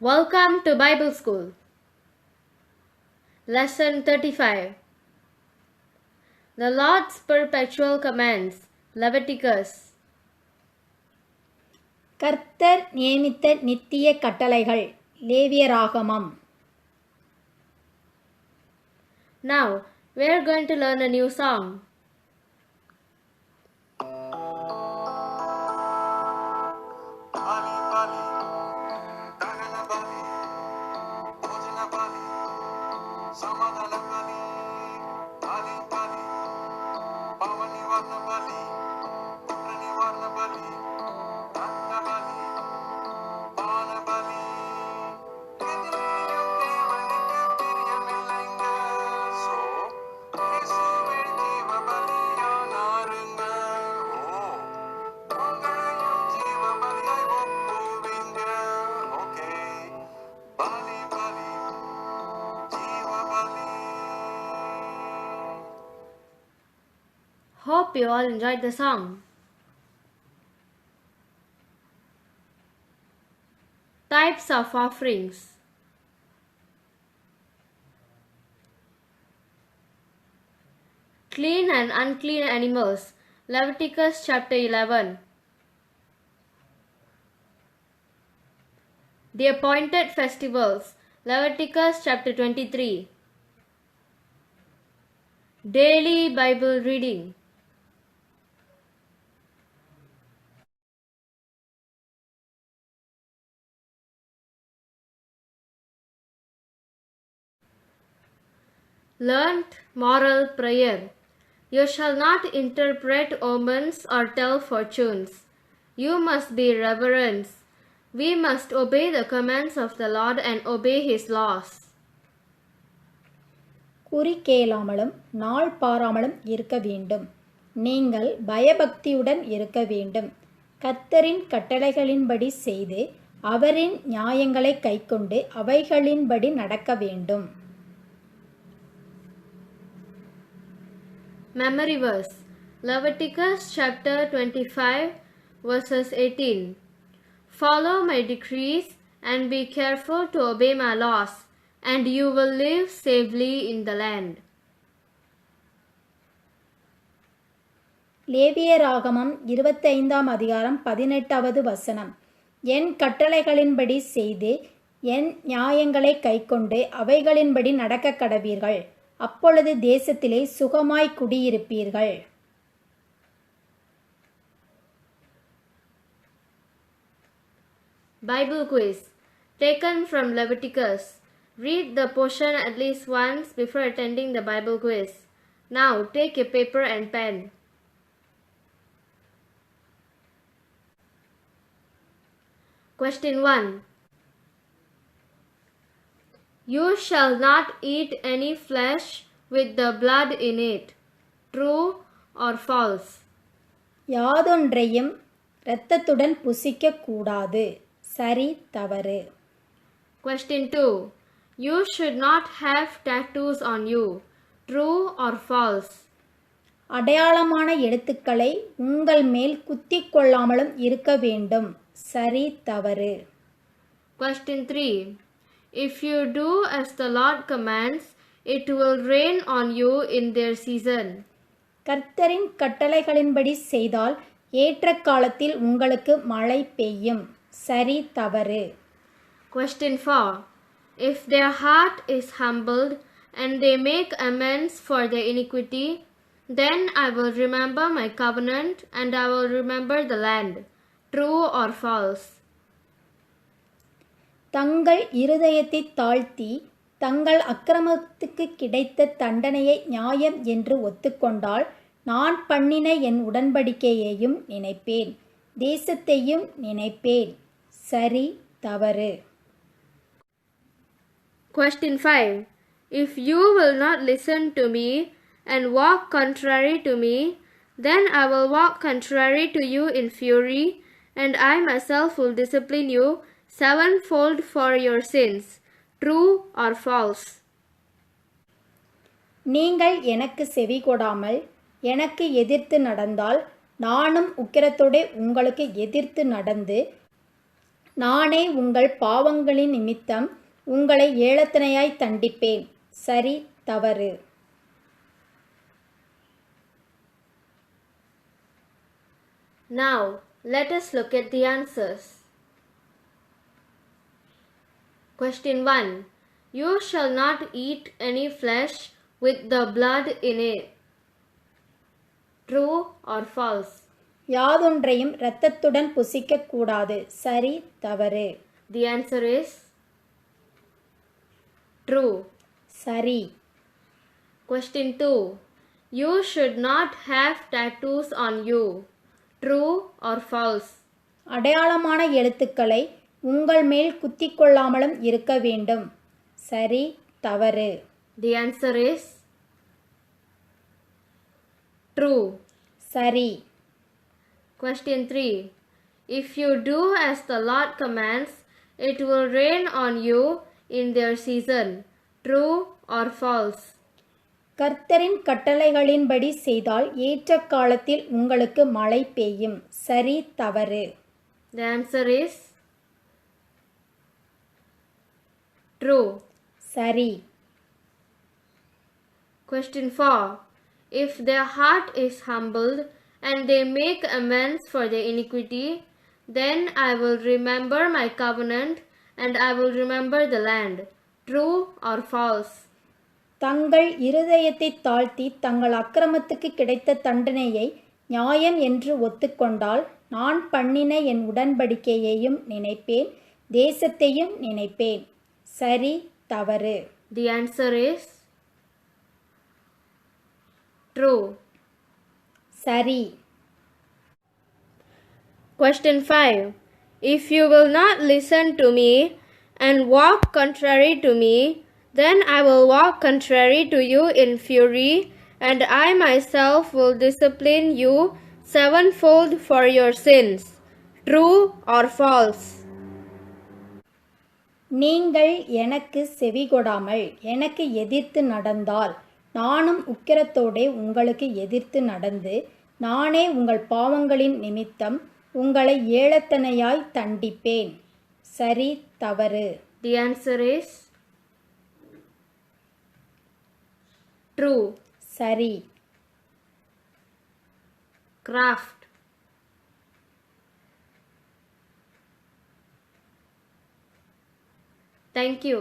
Welcome to Bible School. Lesson 35. The Lord's Perpetual Commands. Leviticus. கர்த்தர் நியமித்த நித்திய கட்டளைகள். லேவியராகமம். Now, we are going to learn a new song. Hope you all enjoyed the song. Types of offerings. Clean and unclean animals. Leviticus chapter 11. The appointed festivals. Leviticus chapter 23. Daily Bible reading. Learnt moral prayer. You shall not interpret omens or tell fortunes. You must be reverent. We must obey the commands of the Lord and obey His laws. குறி கேளாமலும் நாள் பாராமலும் இருக்க வேண்டும். நீங்கள் பயபக்தியுடன் இருக்க வேண்டும். கர்த்தரின் கட்டளைகளின்படி செய்து அவரின் நியாயங்களை கைக்கொண்டு அவைகளின்படி நடக்க வேண்டும். Memory verse. Leviticus chapter 25 verses 18. Follow my decrees and be careful to obey my laws, and you will live safely in the land. லேவியராகமம் 25 அதிகாரம் 18வது வசனம். என் கட்டளைகளின்படி செய்து என் நியாயங்களை கைக்கொண்டு அவைகளின்படி நடக்க கடவீர்கள். அப்பொழுது தேசத்திலே சுகமாய் குடியிருப்பீர்கள். Bible quiz taken from Leviticus. Read the portion at least once before attending the Bible quiz. Now take a paper and pen. Question 1. You shall not eat any flesh with the blood in it. True or false? யாதொன்றையும் இரத்தத்துடன் புசிக்க கூடாது. சரி தவறு. Question 2. You should not have tattoos on you. True or false? அடையாளமான எழுத்துக்களை உங்கள் மேல் குத்திக் கொள்ளாமலும் இருக்க வேண்டும். சரி தவறு. Question 3. If you do as the Lord commands, it will rain on you in their season. கர்த்தரின் கட்டளைகளின்படி செய்தால் ஏற்ற காலத்தில் உங்களுக்கு மழை பெய்யும். சரி தவறு. Question 4. If their heart is humbled and they make amends for their iniquity, then I will remember my covenant and I will remember the land. True or false? தங்கள் இருதயத்தை தாழ்த்தி தங்கள் அக்கிரமத்துக்கு கிடைத்த தண்டனையை நியாயம் என்று ஒத்துக்கொண்டால் நான் பண்ணின என் உடன்படிக்கையையும் நினைப்பேன், தேசத்தையும் நினைப்பேன். சரி தவறு. Question 5. If you will not listen to me and walk contrary to me, then I will walk contrary to you in fury, and I myself will discipline you sevenfold for your sins. True or false? நீங்கள் எனக்கு செவிகொடாமல் எனக்கு எதிர்த்து நடந்தால் நானும் உக்கிரத்தோடே உங்களுக்கு எதிர்த்து நடந்து நானே உங்கள் பாவங்களின் நிமித்தம் உங்களை ஏளத்தனையாய் தண்டிப்பேன். சரி, தவறு. Now, let us look at the answers. Question 1. You shall not eat any flesh with the blood in it. True or false? யாதொன்றையும் இரத்தத்துடன் புசிக்கக் கூடாது. சரி, தவறு. The answer is true. சரி. Question 2. You should not have tattoos on you. True or false? அடையாளமான எழுத்துக்களை உங்கள் மேல் குத்திக் கொள்ளாமலும் இருக்க வேண்டும். சரி, தவறு. The answer is true. சரி. Question 3. If you do as the Lord commands, it will rain on you in their season. True or false? கர்த்தரின் கட்டளைகளின்படி செய்தால் ஏற்ற காலத்தில் உங்களுக்கு மழை பெய்யும். சரி, தவறு. The answer is true. சரி. Question 4. If their heart is humbled and they make amends for their iniquity, then I will remember my covenant and I will remember the land. True or false? தங்கள் இருதயத்தை தாழ்த்தி தங்கள் அக்கிரமத்துக்கு கிடைத்த தண்டனையை நியாயம் என்று ஒத்துக்கொண்டால் நான் பண்ணின என் உடன்படிக்கையையும் நினைப்பேன், தேசத்தையும் நினைப்பேன். சரி, தவறு. The answer is true. சரி. Question 5. If you will not listen to me and walk contrary to me, then I will walk contrary to you in fury, and I myself will discipline you sevenfold for your sins. True or false? நீங்கள் எனக்கு செவிகொடாமல் எனக்கு எதிர்த்து நடந்தால் நானும் உக்கிரத்தோடே உங்களுக்கு எதிர்த்து நடந்து நானே உங்கள் பாவங்களின் நிமித்தம் உங்களை ஏளத்தனையாய் தண்டிப்பேன். சரி, தவறு. The answer is true. சரி. Craft. Thank you.